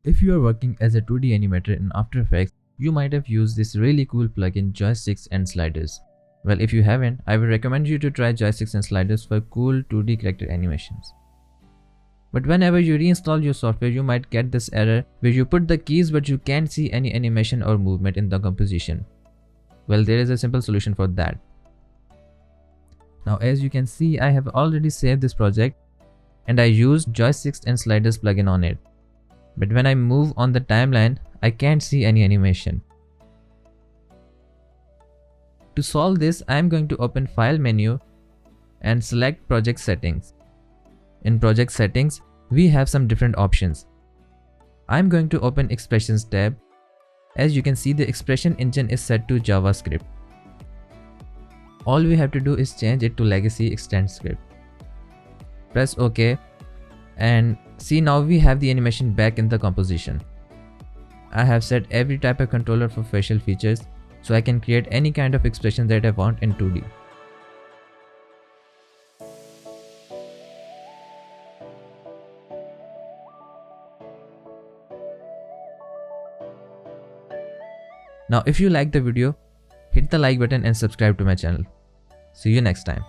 If you are working as a 2D animator in After Effects, you might have used this really cool plugin Joysticks and Sliders. Well, if you haven't, I would recommend you to try Joysticks and Sliders for cool 2D character animations. But whenever you reinstall your software, you might get this error where you put the keys but you can't see any animation or movement in the composition. Well, there is a simple solution for that. Now, as you can see, I have already saved this project and I used Joysticks and Sliders plugin on it. But when I move on the timeline, I can't see any animation. To solve this, I am going to open File menu and select Project Settings. In Project Settings, we have some different options. I am going to open Expressions tab. As you can see, the expression engine is set to JavaScript. All we have to do is change it to Legacy Extend Script. Press OK and see, now we have the animation back in the composition. I have set every type of controller for facial features, so I can create any kind of expression that I want in 2D. Now if you like the video, hit the like button and subscribe to my channel. See you next time.